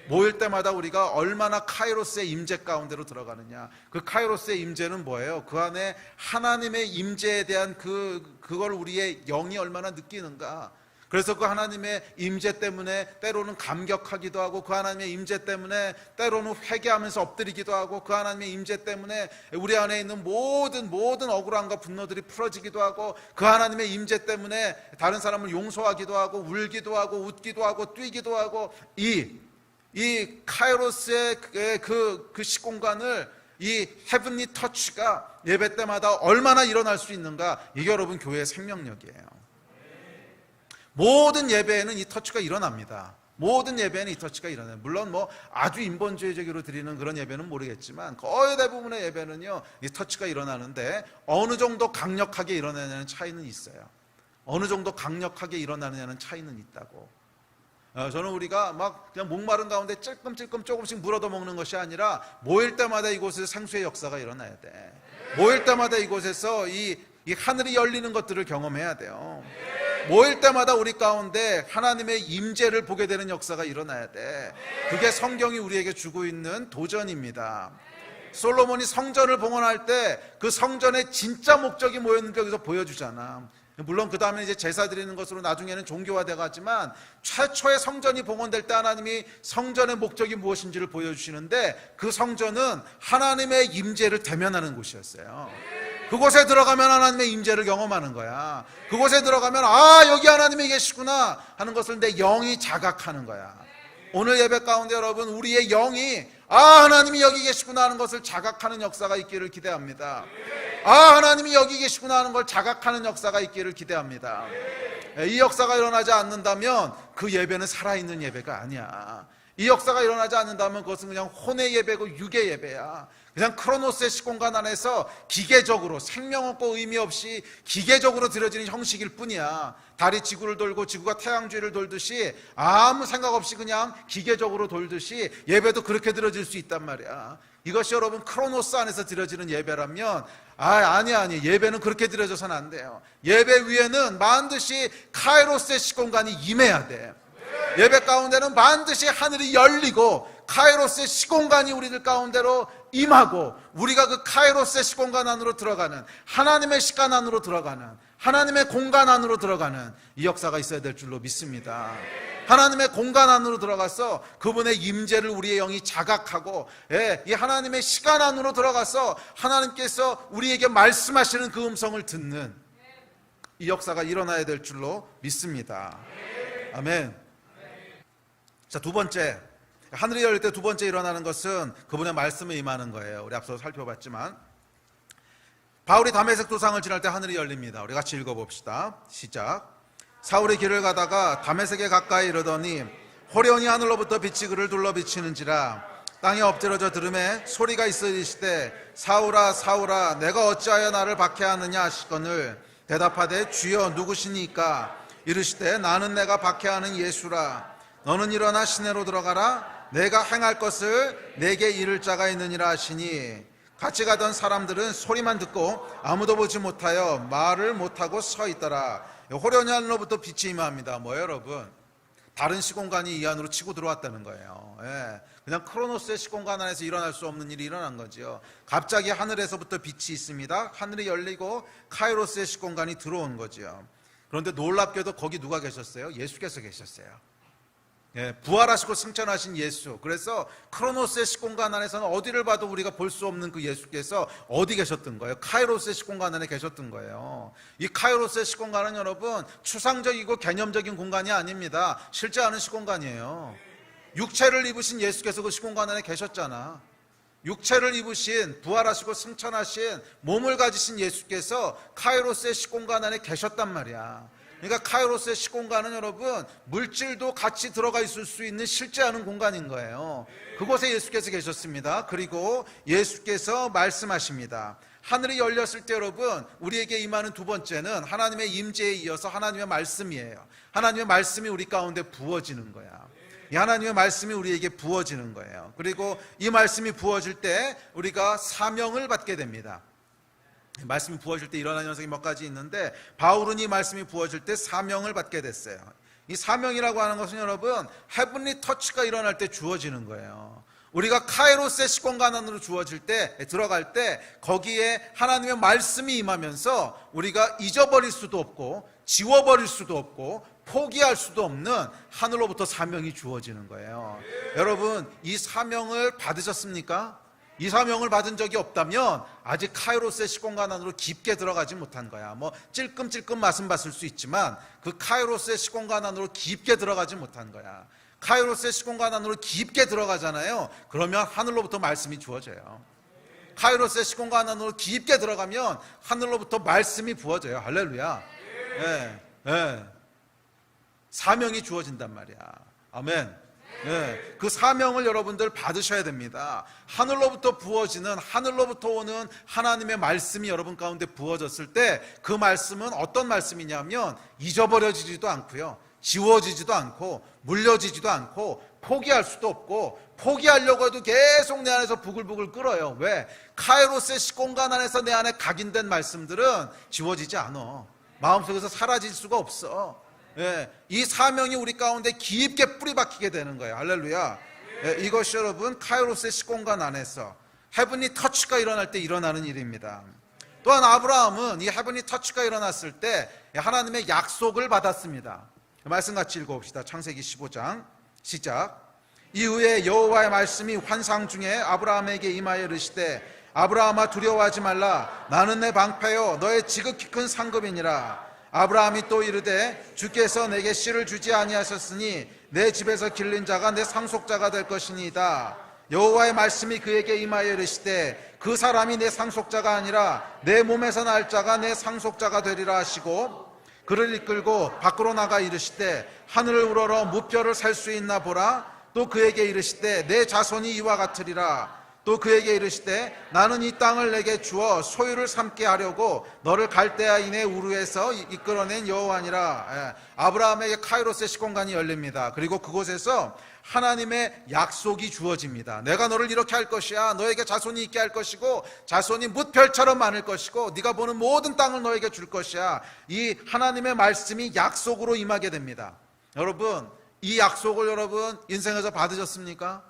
모일 때마다 우리가 얼마나 카이로스의 임재 가운데로 들어가느냐. 그 카이로스의 임재는 뭐예요? 그 안에 하나님의 임재에 대한 그걸 우리의 영이 얼마나 느끼는가. 그래서 그 하나님의 임재 때문에 때로는 감격하기도 하고, 그 하나님의 임재 때문에 때로는 회개하면서 엎드리기도 하고, 그 하나님의 임재 때문에 우리 안에 있는 모든 억울함과 분노들이 풀어지기도 하고, 그 하나님의 임재 때문에 다른 사람을 용서하기도 하고, 울기도 하고, 웃기도 하고, 뛰기도 하고, 이 카이로스의 그 시공간을, 이 헤븐리 터치가 예배 때마다 얼마나 일어날 수 있는가. 이게 여러분 교회의 생명력이에요. 모든 예배에는 이 터치가 일어납니다. 모든 예배에는 이 터치가 일어나요. 물론 뭐 아주 인본주의적으로 드리는 그런 예배는 모르겠지만, 거의 대부분의 예배는요 이 터치가 일어나는데, 어느 정도 강력하게 일어나느냐는 차이는 있어요. 어느 정도 강력하게 일어나느냐는 차이는 있다고. 저는 우리가 막 그냥 목마른 가운데 찔끔찔끔 조금씩 물어도 먹는 것이 아니라, 모일 때마다 이곳에서 생수의 역사가 일어나야 돼. 모일 때마다 이곳에서 이 하늘이 열리는 것들을 경험해야 돼요. 모일 때마다 우리 가운데 하나님의 임재를 보게 되는 역사가 일어나야 돼. 그게 성경이 우리에게 주고 있는 도전입니다. 솔로몬이 성전을 봉헌할 때 그 성전의 진짜 목적이 뭐였는지 여기서 보여주잖아. 물론 그 다음에 이제 제사 드리는 것으로 나중에는 종교화돼 가지만, 최초의 성전이 봉헌될 때 하나님이 성전의 목적이 무엇인지를 보여주시는데, 그 성전은 하나님의 임재를 대면하는 곳이었어요. 그곳에 들어가면 하나님의 임재를 경험하는 거야. 그곳에 들어가면 여기 하나님이 계시구나 하는 것을 내 영이 자각하는 거야. 오늘 예배 가운데 여러분, 우리의 영이 하나님이 여기 계시구나 하는 것을 자각하는 역사가 있기를 기대합니다. 하나님이 여기 계시구나 하는 걸 자각하는 역사가 있기를 기대합니다. 이 역사가 일어나지 않는다면 그 예배는 살아있는 예배가 아니야. 이 역사가 일어나지 않는다면 그것은 그냥 혼의 예배고 육의 예배야. 그냥 크로노스의 시공간 안에서 기계적으로, 생명 없고 의미 없이 기계적으로 드려지는 형식일 뿐이야. 달이 지구를 돌고 지구가 태양주위를 돌듯이 아무 생각 없이 그냥 기계적으로 돌듯이 예배도 그렇게 드려질 수 있단 말이야. 이것이 여러분 크로노스 안에서 드려지는 예배라면, 아니 예배는 그렇게 드려져서는 안 돼요. 예배 위에는 반드시 카이로스의 시공간이 임해야 돼. 예배 가운데는 반드시 하늘이 열리고 카이로스의 시공간이 우리들 가운데로 임하고, 우리가 그 카이로스의 시공간 안으로 들어가는, 하나님의 시간 안으로 들어가는, 하나님의 공간 안으로 들어가는 이 역사가 있어야 될 줄로 믿습니다. 하나님의 공간 안으로 들어가서 그분의 임재를 우리의 영이 자각하고, 이 하나님의 시간 안으로 들어가서 하나님께서 우리에게 말씀하시는 그 음성을 듣는 이 역사가 일어나야 될 줄로 믿습니다. 아멘. 자, 두 번째, 하늘이 열릴 때 두 번째 일어나는 것은 그분의 말씀에 임하는 거예요. 우리 앞서 살펴봤지만, 바울이 다메섹 도상을 지날 때 하늘이 열립니다. 우리 같이 읽어봅시다. 시작. 사울이 길을 가다가 다메섹에 가까이 이르더니 호련히 하늘로부터 빛이 그를 둘러 비치는지라. 땅에 엎드려져 들음에 소리가 있어 이르시되 사울아 사울아 내가 어찌하여 나를 박해하느냐 하시거늘 대답하되 주여 누구시니까? 이르시되 나는 내가 박해하는 예수라. 너는 일어나 시내로 들어가라. 내가 행할 것을 내게 이를 자가 있느니라 하시니 같이 가던 사람들은 소리만 듣고 아무도 보지 못하여 말을 못하고 서 있더라. 호련히 하늘로부터 빛이 임합니다. 뭐예요 여러분? 다른 시공간이 이 안으로 치고 들어왔다는 거예요. 예. 그냥 크로노스의 시공간 안에서 일어날 수 없는 일이 일어난 거죠. 갑자기 하늘에서부터 빛이 있습니다. 하늘이 열리고 카이로스의 시공간이 들어온 거죠. 그런데 놀랍게도 거기 누가 계셨어요? 예수께서 계셨어요. 예, 부활하시고 승천하신 예수. 그래서 크로노스의 시공간 안에서는 어디를 봐도 우리가 볼 수 없는 그 예수께서 어디 계셨던 거예요? 카이로스의 시공간 안에 계셨던 거예요. 이 카이로스의 시공간은 여러분 추상적이고 개념적인 공간이 아닙니다. 실제 않은 시공간이에요. 육체를 입으신 예수께서 그 시공간 안에 계셨잖아. 육체를 입으신 부활하시고 승천하신 몸을 가지신 예수께서 카이로스의 시공간 안에 계셨단 말이야. 그러니까 카이로스의 시공간은 여러분 물질도 같이 들어가 있을 수 있는 실제 않은 공간인 거예요. 그곳에 예수께서 계셨습니다. 그리고 예수께서 말씀하십니다. 하늘이 열렸을 때 여러분 우리에게 임하는 두 번째는 하나님의 임재에 이어서 하나님의 말씀이에요. 하나님의 말씀이 우리 가운데 부어지는 거야. 이 하나님의 말씀이 우리에게 부어지는 거예요. 그리고 이 말씀이 부어질 때 우리가 사명을 받게 됩니다. 말씀이 부어질 때 일어나는 현상이 몇 가지 있는데 바울은 이 말씀이 부어질 때 사명을 받게 됐어요. 이 사명이라고 하는 것은 여러분 헤븐리 터치가 일어날 때 주어지는 거예요. 우리가 카이로스의 시공간 안으로 주어질 때 들어갈 때 거기에 하나님의 말씀이 임하면서 우리가 잊어버릴 수도 없고 지워버릴 수도 없고 포기할 수도 없는 하늘로부터 사명이 주어지는 거예요. 여러분 이 사명을 받으셨습니까? 이 사명을 받은 적이 없다면 아직 카이로스의 시공간 안으로 깊게 들어가지 못한 거야. 뭐 찔끔찔끔 맛은 봤을 수 있지만 그 카이로스의 시공간 안으로 깊게 들어가지 못한 거야. 카이로스의 시공간 안으로 깊게 들어가잖아요. 그러면 하늘로부터 말씀이 주어져요. 카이로스의 시공간 안으로 깊게 들어가면 하늘로부터 말씀이 부어져요. 할렐루야. 예, 예. 사명이 주어진단 말이야. 아멘. 네, 그 사명을 여러분들 받으셔야 됩니다. 하늘로부터 부어지는 하늘로부터 오는 하나님의 말씀이 여러분 가운데 부어졌을 때 그 말씀은 어떤 말씀이냐면 잊어버려지지도 않고요, 지워지지도 않고 물려지지도 않고 포기할 수도 없고 포기하려고 해도 계속 내 안에서 부글부글 끓어요. 왜? 카이로스의 시공간 안에서 내 안에 각인된 말씀들은 지워지지 않아. 마음속에서 사라질 수가 없어. 예, 이 사명이 우리 가운데 깊게 뿌리 박히게 되는 거예요. 할렐루야. 예, 이것이 여러분 카이로스의 시공간 안에서 헤븐리 터치가 일어날 때 일어나는 일입니다. 또한 아브라함은 이 헤븐리 터치가 일어났을 때 하나님의 약속을 받았습니다. 말씀 같이 읽어봅시다. 창세기 15장 시작. 이후에 여호와의 말씀이 환상 중에 아브라함에게 임하여 이르시되 아브라함아 두려워하지 말라. 나는 내 방패요 너의 지극히 큰 상급이니라. 아브라함이 또 이르되 주께서 내게 씨를 주지 아니하셨으니 내 집에서 길린 자가 내 상속자가 될 것이니이다. 여호와의 말씀이 그에게 임하여 이르시되 그 사람이 내 상속자가 아니라 내 몸에서 날 자가 내 상속자가 되리라 하시고 그를 이끌고 밖으로 나가 이르시되 하늘을 우러러 무뼈를 살 수 있나 보라. 또 그에게 이르시되 내 자손이 이와 같으리라. 또 그에게 이르시되 나는 이 땅을 내게 주어 소유를 삼게 하려고 너를 갈대아인의 우르에서 이끌어낸 여호와니라. 아브라함에게 카이로스의 시공간이 열립니다. 그리고 그곳에서 하나님의 약속이 주어집니다. 내가 너를 이렇게 할 것이야. 너에게 자손이 있게 할 것이고 자손이 뭇별처럼 많을 것이고 네가 보는 모든 땅을 너에게 줄 것이야. 이 하나님의 말씀이 약속으로 임하게 됩니다. 여러분 이 약속을 여러분 인생에서 받으셨습니까?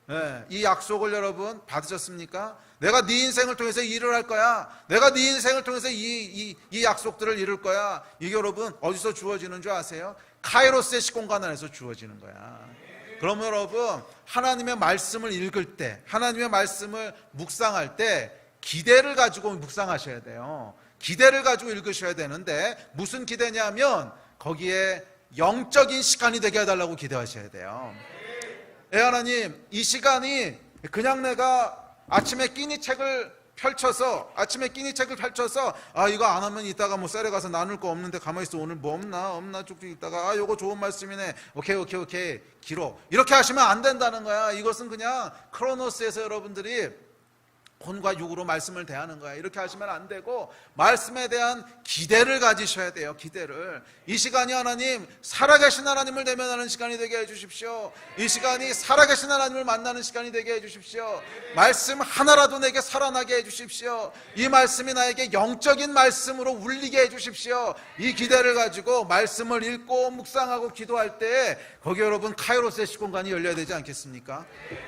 네, 이 약속을 여러분 받으셨습니까? 내가 네 인생을 통해서 일을 할 거야. 내가 네 인생을 통해서 이 약속들을 이룰 거야. 이게 여러분 어디서 주어지는 줄 아세요? 카이로스의 시공간 안에서 주어지는 거야. 그러면 여러분 하나님의 말씀을 읽을 때, 하나님의 말씀을 묵상할 때 기대를 가지고 묵상하셔야 돼요. 기대를 가지고 읽으셔야 되는데 무슨 기대냐면 거기에 영적인 시간이 되게 해달라고 기대하셔야 돼요. 하나님, 이 시간이 그냥 내가 아침에 끼니 책을 펼쳐서 이거 안 하면 이따가 뭐 쌀에 가서 나눌 거 없는데 가만히 있어. 오늘 뭐 없나 쭉쭉 읽다가 이거 좋은 말씀이네. 오케이 기록. 이렇게 하시면 안 된다는 거야. 이것은 그냥 크로노스에서 여러분들이 혼과 육으로 말씀을 대하는 거야. 이렇게 하시면 안 되고 말씀에 대한 기대를 가지셔야 돼요. 기대를. 이 시간이 하나님, 살아계신 하나님을 대면하는 시간이 되게 해주십시오. 이 시간이 살아계신 하나님을 만나는 시간이 되게 해주십시오. 말씀 하나라도 내게 살아나게 해주십시오. 이 말씀이 나에게 영적인 말씀으로 울리게 해주십시오. 이 기대를 가지고 말씀을 읽고 묵상하고 기도할 때 거기 여러분 카이로스의 시공간이 열려야 되지 않겠습니까?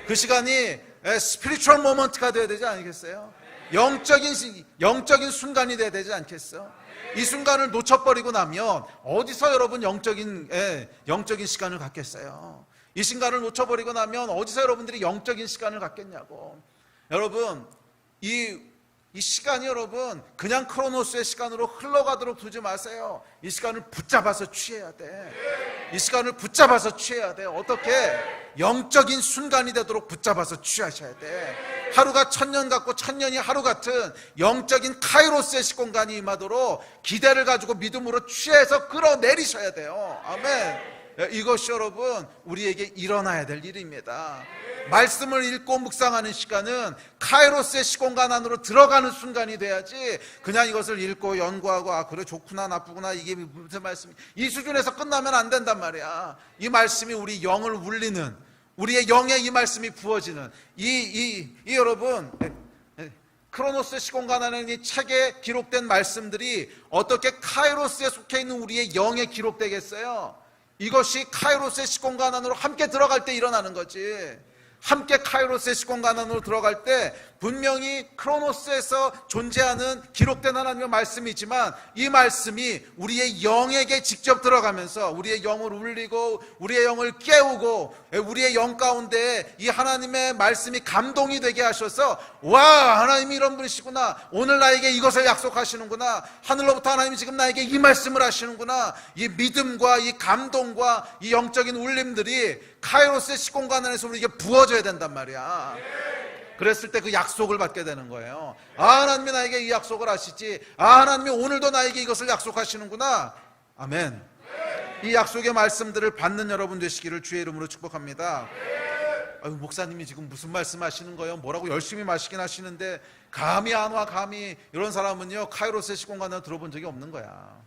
그 시간이 스피리추얼 모먼트가 돼야 되지 않겠어요? 영적인 순간이 돼야 되지 않겠어? 이 순간을 놓쳐버리고 나면 어디서 여러분 영적인 시간을 갖겠어요? 이 순간을 놓쳐버리고 나면 어디서 여러분들이 영적인 시간을 갖겠냐고. 여러분 이 시간이 여러분 그냥 크로노스의 시간으로 흘러가도록 두지 마세요. 이 시간을 붙잡아서 취해야 돼. 이 시간을 붙잡아서 취해야 돼. 어떻게? 영적인 순간이 되도록 붙잡아서 취하셔야 돼. 하루가 1000년 같고 1000년이 하루 같은 영적인 카이로스의 시공간이 임하도록 기대를 가지고 믿음으로 취해서 끌어내리셔야 돼요. 아멘. 이것이 여러분 우리에게 일어나야 될 일입니다. 말씀을 읽고 묵상하는 시간은 카이로스의 시공간 안으로 들어가는 순간이 돼야지 그냥 이것을 읽고 연구하고 아 그래 좋구나 나쁘구나 이게 무슨 말씀이 이 수준에서 끝나면 안 된단 말이야. 이 말씀이 우리 영을 울리는, 우리의 영에 이 말씀이 부어지는 이 여러분 크로노스의 시공간 안에 이 책에 기록된 말씀들이 어떻게 카이로스에 속해 있는 우리의 영에 기록되겠어요? 이것이 카이로스의 시공간 안으로 함께 들어갈 때 일어나는 거지. 함께 카이로스의 시공간 안으로 들어갈 때 분명히 크로노스에서 존재하는 기록된 하나님의 말씀이지만 이 말씀이 우리의 영에게 직접 들어가면서 우리의 영을 울리고 우리의 영을 깨우고 우리의 영 가운데 이 하나님의 말씀이 감동이 되게 하셔서 와 하나님이 이런 분이시구나, 오늘 나에게 이것을 약속하시는구나, 하늘로부터 하나님이 지금 나에게 이 말씀을 하시는구나, 이 믿음과 이 감동과 이 영적인 울림들이 카이로스의 시공간 안에서 우리에게 부어져야 된단 말이야. 그랬을 때 그 약속을 받게 되는 거예요. 아 하나님이 나에게 이 약속을 하시지, 아 하나님이 오늘도 나에게 이것을 약속하시는구나. 아멘. 이 약속의 말씀들을 받는 여러분 되시기를 주의 이름으로 축복합니다. 아유, 목사님이 지금 무슨 말씀 하시는 거예요? 뭐라고 열심히 마시긴 하시는데 감이 안 와. 감이. 이런 사람은요 카이로스의 시공간을 들어본 적이 없는 거야.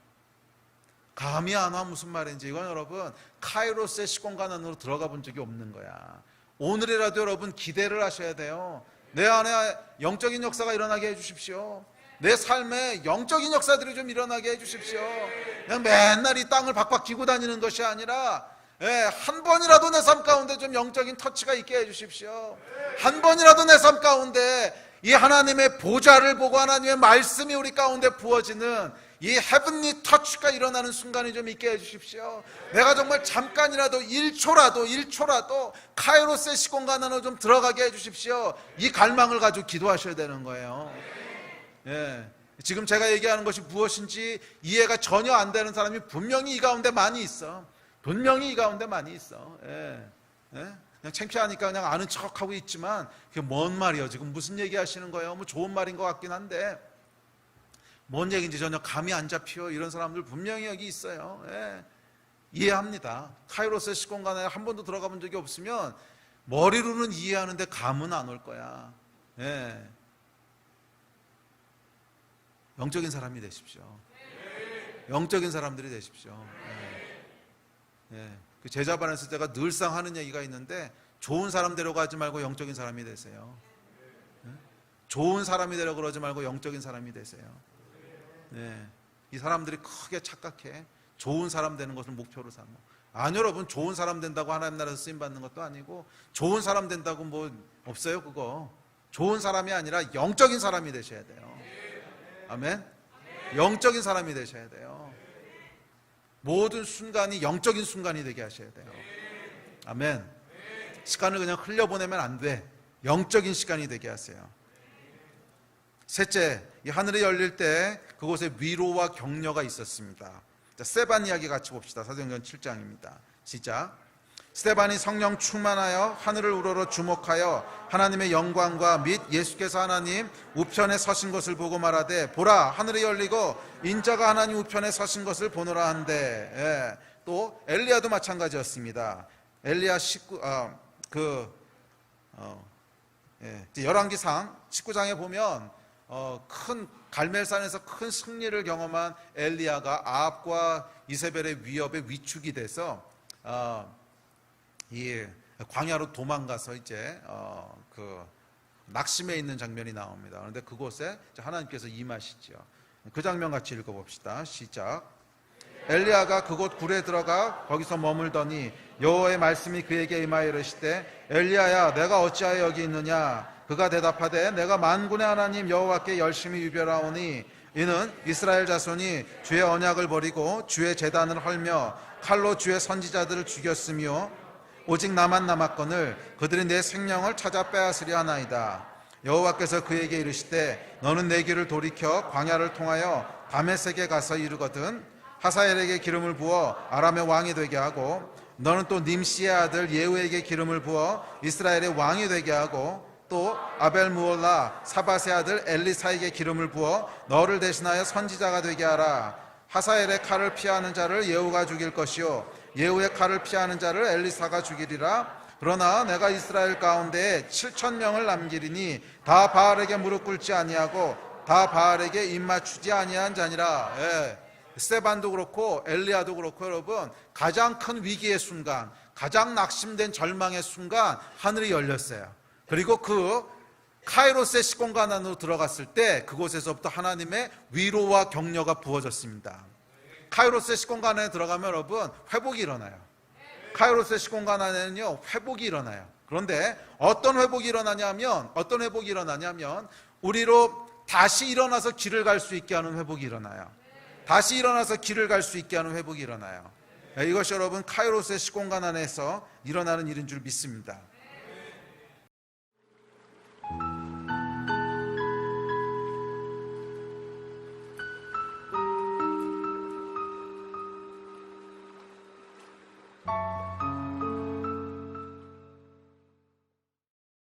감이 안 와 무슨 말인지. 이건 여러분 카이로스의 시공간 안으로 들어가 본 적이 없는 거야. 오늘이라도 여러분 기대를 하셔야 돼요. 내 안에 영적인 역사가 일어나게 해주십시오. 내 삶에 영적인 역사들이 좀 일어나게 해주십시오. 그냥 맨날 이 땅을 박박 기고 다니는 것이 아니라 한 번이라도 내 삶 가운데 좀 영적인 터치가 있게 해주십시오. 한 번이라도 내 삶 가운데 이 하나님의 보좌를 보고 하나님의 말씀이 우리 가운데 부어지는 이 헤븐리 터치가 일어나는 순간이 좀 있게 해주십시오. 내가 정말 잠깐이라도 1초라도 카이로스의 시공간 안으로 좀 들어가게 해주십시오. 이 갈망을 가지고 기도하셔야 되는 거예요. 지금 제가 얘기하는 것이 무엇인지 이해가 전혀 안 되는 사람이 분명히 이 가운데 많이 있어. 분명히 이 가운데 많이 있어. 그냥 창피하니까 그냥 아는 척하고 있지만 그게 뭔 말이에요? 지금 무슨 얘기 하시는 거예요? 뭐 좋은 말인 것 같긴 한데 뭔 얘기인지 전혀 감이 안 잡혀. 이런 사람들 분명히 여기 있어요. 이해합니다. 카이로스의 시공간에 한 번도 들어가 본 적이 없으면 머리로는 이해하는데 감은 안 올 거야. 영적인 사람이 되십시오. 영적인 사람들이 되십시오. 그 제자반에서 제가 늘상 하는 얘기가 있는데 좋은 사람 되려고 하지 말고 영적인 사람이 되세요. 좋은 사람이 되려고 그러지 말고 영적인 사람이 되세요. 이 사람들이 크게 착각해. 좋은 사람 되는 것을 목표로 삼아. 아니 여러분, 좋은 사람 된다고 하나님 나라에서 쓰임 받는 것도 아니고 좋은 사람 된다고 뭐 없어요. 그거 좋은 사람이 아니라 영적인 사람이 되셔야 돼요. 아멘. 영적인 사람이 되셔야 돼요. 모든 순간이 영적인 순간이 되게 하셔야 돼요. 아멘. 시간을 그냥 흘려보내면 안 돼. 영적인 시간이 되게 하세요. 셋째, 이 하늘이 열릴 때 그곳에 위로와 격려가 있었습니다. 자, 스데반 이야기 같이 봅시다. 사도행전 7장입니다. 시작. 스데반이 성령 충만하여 하늘을 우러러 주목하여 하나님의 영광과 및 예수께서 하나님 우편에 서신 것을 보고 말하되 보라 하늘이 열리고 인자가 하나님 우편에 서신 것을 보노라 한데. 또 엘리야도 마찬가지였습니다. 엘리야 이제 열왕기상 19장에 보면 큰 갈멜산에서 큰 승리를 경험한 엘리야가 아합과 이세벨의 위협에 위축이 돼서 이 광야로 도망가서 이제 그 낙심해 있는 장면이 나옵니다. 그런데 그곳에 하나님께서 임하시죠. 그 장면 같이 읽어봅시다. 시작. 엘리야가 그곳 굴에 들어가 거기서 머물더니 여호와의 말씀이 그에게 임하여 이르시되 엘리야야 내가 어찌하여 여기 있느냐. 그가 대답하되 내가 만군의 하나님 여호와께 열심히 유별하오니 이는 이스라엘 자손이 주의 언약을 버리고 주의 제단을 헐며 칼로 주의 선지자들을 죽였으며 오직 나만 남았거늘 그들이 내 생명을 찾아 빼앗으려 하나이다. 여호와께서 그에게 이르시되 너는 내 길을 돌이켜 광야를 통하여 다메섹에 가서 이르거든 하사엘에게 기름을 부어 아람의 왕이 되게 하고 너는 또 님시의 아들 예후에게 기름을 부어 이스라엘의 왕이 되게 하고 또 아벨무올라 사밧의 아들 엘리사에게 기름을 부어 너를 대신하여 선지자가 되게 하라. 하사엘의 칼을 피하는 자를 예후가 죽일 것이요 예후의 칼을 피하는 자를 엘리사가 죽이리라. 그러나 내가 이스라엘 가운데 7,000명을 남기리니 다 바알에게 무릎 꿇지 아니하고 다 바알에게 입맞추지 아니한 자니라. 스데반도 그렇고 엘리야도 그렇고 여러분 가장 큰 위기의 순간, 가장 낙심된 절망의 순간 하늘이 열렸어요. 그리고 그 카이로스의 시공간 안으로 들어갔을 때 그곳에서부터 하나님의 위로와 격려가 부어졌습니다. 카이로스의 시공간 안에 들어가면 여러분 회복이 일어나요. 카이로스의 시공간 안에는요 회복이 일어나요. 그런데 어떤 회복이 일어나냐면 우리로 다시 일어나서 길을 갈 수 있게 하는 회복이 일어나요. 다시 일어나서 길을 갈 수 있게 하는 회복이 일어나요. 이것이 여러분 카이로스의 시공간 안에서 일어나는 일인 줄 믿습니다.